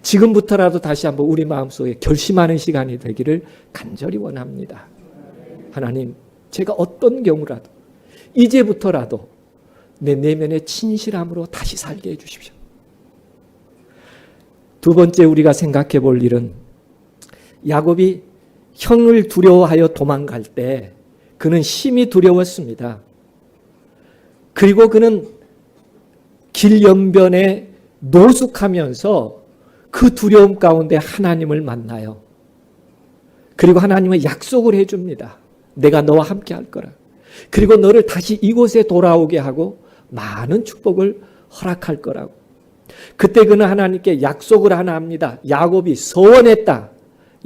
지금부터라도 다시 한번 우리 마음속에 결심하는 시간이 되기를 간절히 원합니다. 하나님, 제가 어떤 경우라도 이제부터라도 내 내면의 진실함으로 다시 살게 해주십시오. 두 번째 우리가 생각해 볼 일은 야곱이 형을 두려워하여 도망갈 때 그는 심히 두려웠습니다. 그리고 그는 길 연변에 노숙하면서 그 두려움 가운데 하나님을 만나요. 그리고 하나님은 약속을 해줍니다. 내가 너와 함께 할 거라. 그리고 너를 다시 이곳에 돌아오게 하고 많은 축복을 허락할 거라고. 그때 그는 하나님께 약속을 하나 합니다. 야곱이 서원했다.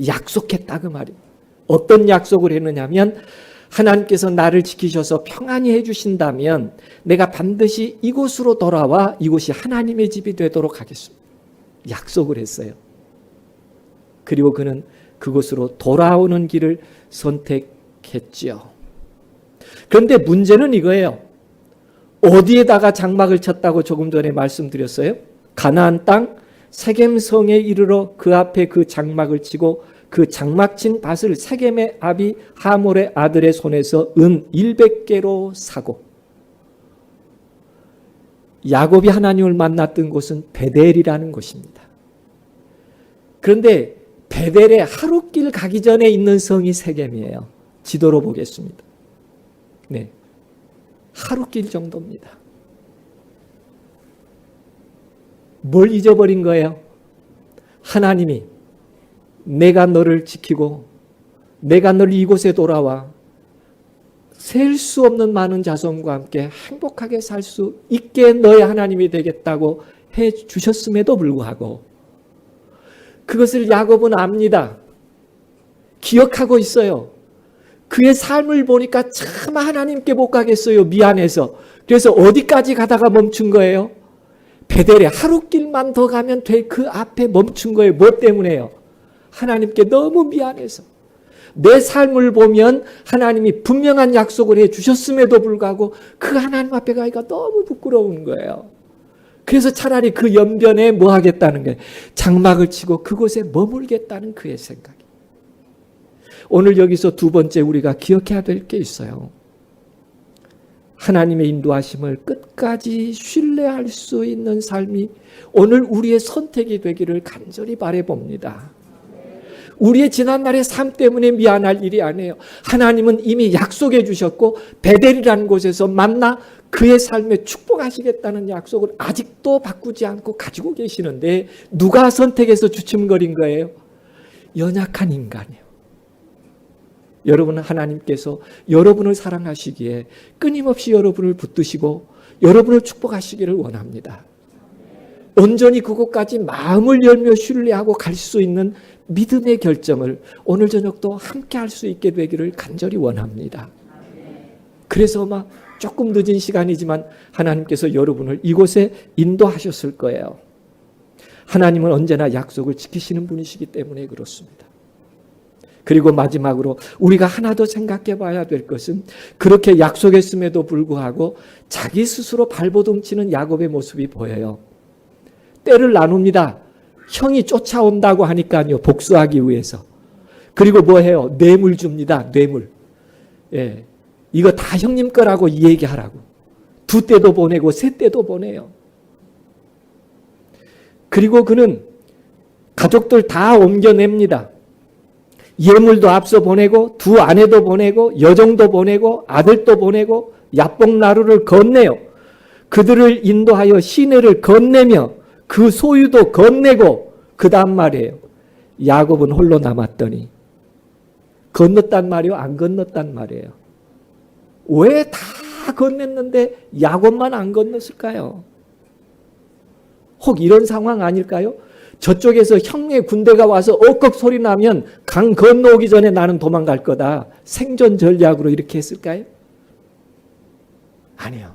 약속했다 그 말입니다. 어떤 약속을 했느냐면 하나님께서 나를 지키셔서 평안히 해주신다면 내가 반드시 이곳으로 돌아와 이곳이 하나님의 집이 되도록 하겠습니다. 약속을 했어요. 그리고 그는 그곳으로 돌아오는 길을 선택했지요. 그런데 문제는 이거예요. 어디에다가 장막을 쳤다고 조금 전에 말씀드렸어요? 가나안 땅 세겜성에 이르러 그 앞에 그 장막을 치고 그 장막 친 밭을 세겜의 아비 하몰의 아들의 손에서 은 100개로 사고, 야곱이 하나님을 만났던 곳은 베델이라는 곳입니다. 그런데 베델에 하룻길 가기 전에 있는 성이 세겜이에요. 지도로 보겠습니다. 네, 하룻길 정도입니다. 뭘 잊어버린 거예요? 하나님이 내가 너를 지키고 내가 너를 이곳에 돌아와 셀 수 없는 많은 자손과 함께 행복하게 살 수 있게 너의 하나님이 되겠다고 해 주셨음에도 불구하고 그것을 야곱은 압니다. 기억하고 있어요. 그의 삶을 보니까 참 하나님께 못 가겠어요. 미안해서. 그래서 어디까지 가다가 멈춘 거예요? 베델에 하룻길만 더 가면 될 그 앞에 멈춘 거예요. 뭐 때문에요? 하나님께 너무 미안해서. 내 삶을 보면 하나님이 분명한 약속을 해 주셨음에도 불구하고 그 하나님 앞에 가기가 너무 부끄러운 거예요. 그래서 차라리 그 연변에 뭐 하겠다는 거예요? 장막을 치고 그곳에 머물겠다는 그의 생각이. 오늘 여기서 두 번째 우리가 기억해야 될 게 있어요. 하나님의 인도하심을 끝까지 신뢰할 수 있는 삶이 오늘 우리의 선택이 되기를 간절히 바라봅니다. 우리의 지난날의 삶 때문에 미안할 일이 아니에요. 하나님은 이미 약속해 주셨고 베델이라는 곳에서 만나 그의 삶에 축복하시겠다는 약속을 아직도 바꾸지 않고 가지고 계시는데 누가 선택해서 주춤거린 거예요? 연약한 인간이에요. 여러분은 하나님께서 여러분을 사랑하시기에 끊임없이 여러분을 붙드시고 여러분을 축복하시기를 원합니다. 온전히 그곳까지 마음을 열며 신뢰하고 갈 수 있는 믿음의 결정을 오늘 저녁도 함께 할 수 있게 되기를 간절히 원합니다. 그래서 막 조금 늦은 시간이지만 하나님께서 여러분을 이곳에 인도하셨을 거예요. 하나님은 언제나 약속을 지키시는 분이시기 때문에 그렇습니다. 그리고 마지막으로 우리가 하나 더 생각해 봐야 될 것은 그렇게 약속했음에도 불구하고 자기 스스로 발버둥치는 야곱의 모습이 보여요. 때를 나눕니다. 형이 쫓아온다고 하니까요. 복수하기 위해서. 그리고 뭐 해요? 뇌물 줍니다. 뇌물. 예, 이거 다 형님 거라고 얘기하라고. 두 떼도 보내고 세 떼도 보내요. 그리고 그는 가족들 다 옮겨냅니다. 예물도 앞서 보내고 두 아내도 보내고 여종도 보내고 아들도 보내고 야복나루를 건네요. 그들을 인도하여 시내를 건네며 그 소유도 건네고 그 다음 말이에요. 야곱은 홀로 남았더니 건넜단 말이요? 안 건넜단 말이에요. 왜 다 건넸는데 야곱만 안 건넜을까요? 혹 이런 상황 아닐까요? 저쪽에서 형의 군대가 와서 억걱 소리 나면 강 건너오기 전에 나는 도망갈 거다. 생존 전략으로 이렇게 했을까요? 아니요.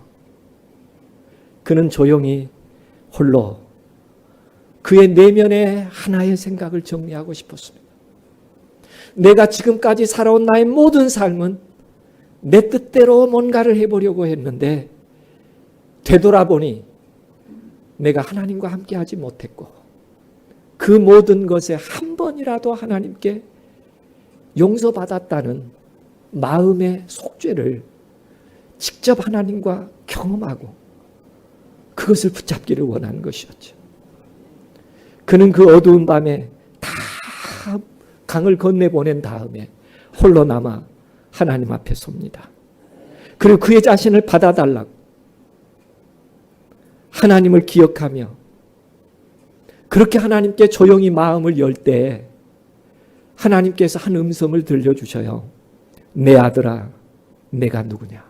그는 조용히 홀로 그의 내면의 하나의 생각을 정리하고 싶었습니다. 내가 지금까지 살아온 나의 모든 삶은 내 뜻대로 뭔가를 해보려고 했는데 되돌아보니 내가 하나님과 함께하지 못했고 그 모든 것에 한 번이라도 하나님께 용서받았다는 마음의 속죄를 직접 하나님과 경험하고 그것을 붙잡기를 원하는 것이었죠. 그는 그 어두운 밤에 다 강을 건네보낸 다음에 홀로 남아 하나님 앞에 섭니다. 그리고 그의 자신을 받아달라고 하나님을 기억하며 그렇게 하나님께 조용히 마음을 열 때 하나님께서 한 음성을 들려주셔요. 내 아들아, 내가 누구냐?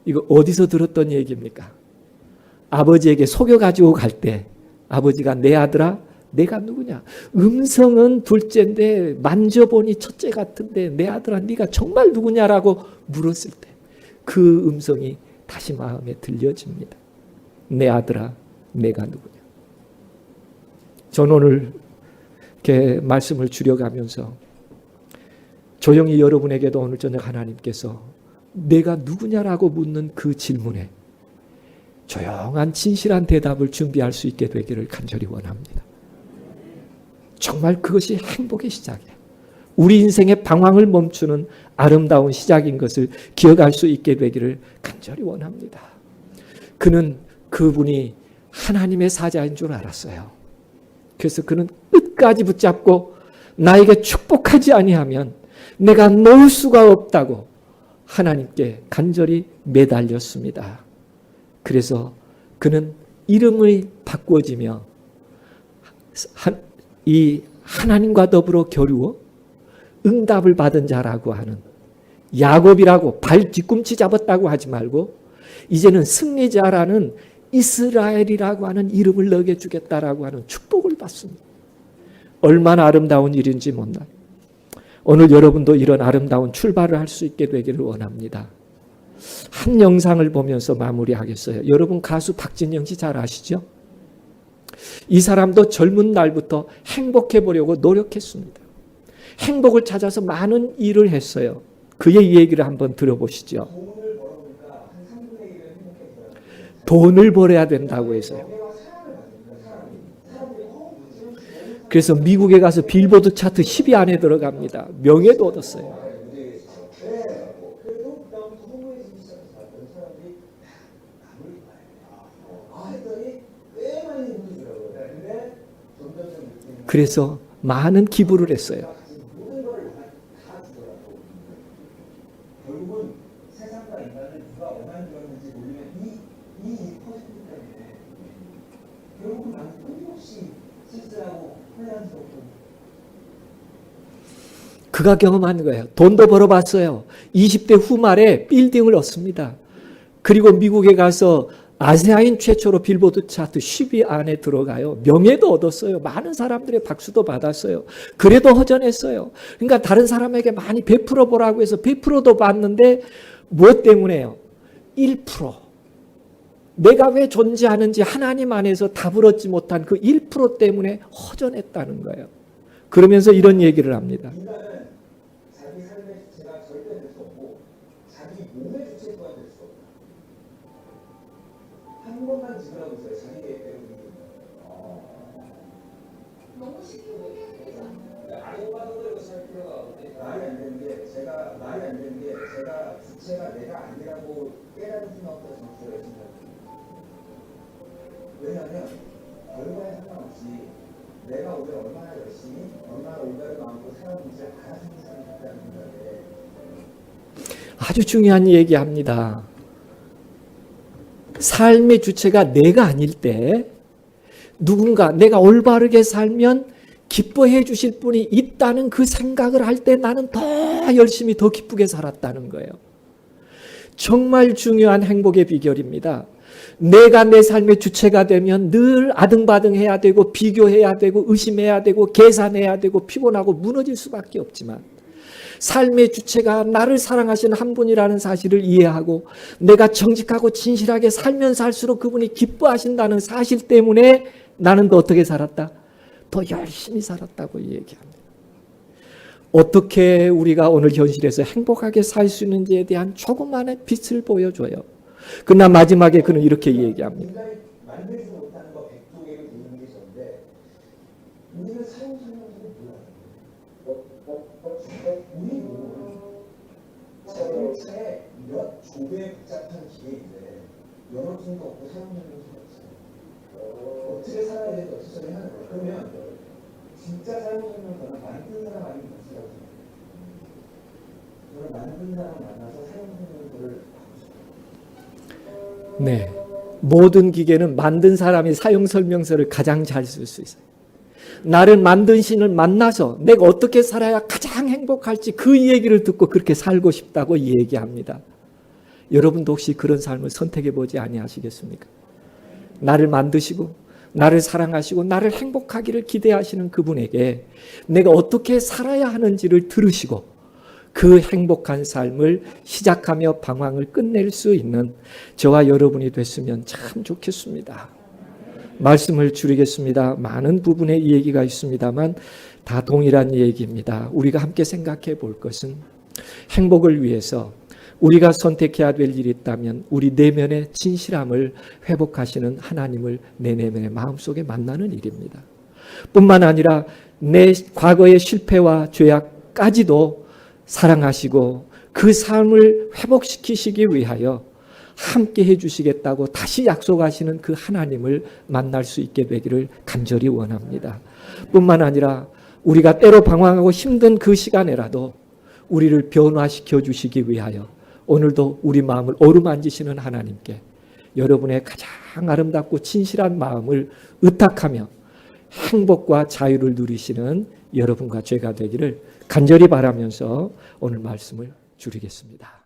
이거 어디서 들었던 얘기입니까? 아버지에게 속여가지고 갈 때 아버지가 내 아들아, 내가 누구냐? 음성은 둘째인데 만져보니 첫째 같은데 내 아들아, 네가 정말 누구냐라고 물었을 때 그 음성이 다시 마음에 들려집니다. 내 아들아, 내가 누구냐? 저는 오늘 이렇게 말씀을 줄여가면서 조용히 여러분에게도 오늘 저녁 하나님께서 내가 누구냐라고 묻는 그 질문에 조용한 진실한 대답을 준비할 수 있게 되기를 간절히 원합니다. 정말 그것이 행복의 시작이에요. 우리 인생의 방황을 멈추는 아름다운 시작인 것을 기억할 수 있게 되기를 간절히 원합니다. 그분이 하나님의 사자인 줄 알았어요. 그래서 그는 끝까지 붙잡고 나에게 축복하지 아니하면 내가 놓을 수가 없다고 하나님께 간절히 매달렸습니다. 그래서 그는 이름을 바꿔지며 이 하나님과 더불어 겨루어 응답을 받은 자라고 하는 야곱이라고 발 뒤꿈치 잡았다고 하지 말고 이제는 승리자라는 이스라엘이라고 하는 이름을 너에게 주겠다라고 하는 축복을 받습니다. 얼마나 아름다운 일인지 몰라요. 오늘 여러분도 이런 아름다운 출발을 할 수 있게 되기를 원합니다. 한 영상을 보면서 마무리하겠어요. 여러분 가수 박진영 씨 잘 아시죠? 이 사람도 젊은 날부터 행복해 보려고 노력했습니다. 행복을 찾아서 많은 일을 했어요. 그의 얘기를 한번 들어보시죠. 돈을 벌어야 된다고 해서요. 그래서 미국에 가서 빌보드 차트 10위 안에 들어갑니다. 명예도 얻었어요. 그래서 많은 기부를 했어요. 그가 경험한 거예요. 돈도 벌어봤어요. 20대 후말에 빌딩을 얻습니다. 그리고 미국에 가서 아시아인 최초로 빌보드 차트 10위 안에 들어가요. 명예도 얻었어요. 많은 사람들의 박수도 받았어요. 그래도 허전했어요. 그러니까 다른 사람에게 많이 베풀어 보라고 해서 베풀어도 봤는데 무엇 때문에요? 1%. 내가 왜 존재하는지 하나님 안에서 답을 얻지 못한 그 1% 때문에 허전했다는 거예요. 그러면서 이런 얘기를 합니다. 인간은 자기 삶의 주체가 절대 될 수 없고 자기 몸의 주체 또한 될 수 없다. 한 번만 지으라고 있어요. 자기 계획대로 너무 쉽게 생각하지 않나요? 아예 빠져들고 살 필요가 없는데 말이 안 되는 게 제가 주체가 내가 아니라고 깨달을 수는 없다고 저는 생각해요. 왜냐하면 결과에 상관없이 내가 오늘 얼마나 열심히 얼마나 올바른 마음으로 살아보는지 알아서 사람이 있다는 생각에 아주 중요한 얘기합니다. 삶의 주체가 내가 아닐 때 누군가 내가 올바르게 살면 기뻐해 주실 분이 있다는 그 생각을 할 때 나는 더 열심히 더 기쁘게 살았다는 거예요. 정말 중요한 행복의 비결입니다. 내가 내 삶의 주체가 되면 늘 아등바등해야 되고 비교해야 되고 의심해야 되고 계산해야 되고 피곤하고 무너질 수밖에 없지만 삶의 주체가 나를 사랑하시는 한 분이라는 사실을 이해하고 내가 정직하고 진실하게 살면 살수록 그분이 기뻐하신다는 사실 때문에 나는 더 어떻게 살았다? 더 열심히 살았다고 얘기합니다. 어떻게 우리가 오늘 현실에서 행복하게 살 수 있는지에 대한 조그마한 빛을 보여줘요. 그러나 마지막에 그는 이렇게 얘기합니다. 인간이 만들지 못하는 거 100개를 부르는 게 있었는데 우리는 사용설명서를 몰라요. 우리 자동차에 몇 조의 복잡한 기계인데 연어증도 없고 사용설명서가 없어요. 어떻게 살아야 되는지 어떻게 하는 거예요. 그러면 진짜 사용설명서는 만든 사람 아니면 못쓰라고 생각해요. 저는 만든 사람 만나서 사용설명서를 네, 모든 기계는 만든 사람이 사용 설명서를 가장 잘 쓸 수 있어요. 나를 만든 신을 만나서 내가 어떻게 살아야 가장 행복할지 그 얘기를 듣고 그렇게 살고 싶다고 얘기합니다. 여러분도 혹시 그런 삶을 선택해 보지 아니하시겠습니까? 나를 만드시고 나를 사랑하시고 나를 행복하기를 기대하시는 그분에게 내가 어떻게 살아야 하는지를 들으시고 그 행복한 삶을 시작하며 방황을 끝낼 수 있는 저와 여러분이 됐으면 참 좋겠습니다. 말씀을 줄이겠습니다. 많은 부분의 이 얘기가 있습니다만 다 동일한 얘기입니다. 우리가 함께 생각해 볼 것은 행복을 위해서 우리가 선택해야 될 일이 있다면 우리 내면의 진실함을 회복하시는 하나님을 내 내면의 마음속에 만나는 일입니다. 뿐만 아니라 내 과거의 실패와 죄악까지도 사랑하시고 그 삶을 회복시키시기 위하여 함께 해주시겠다고 다시 약속하시는 그 하나님을 만날 수 있게 되기를 간절히 원합니다. 뿐만 아니라 우리가 때로 방황하고 힘든 그 시간에라도 우리를 변화시켜 주시기 위하여 오늘도 우리 마음을 어루만지시는 하나님께 여러분의 가장 아름답고 진실한 마음을 의탁하며 행복과 자유를 누리시는 여러분과 제가 되기를 간절히 바라면서 오늘 말씀을 줄이겠습니다.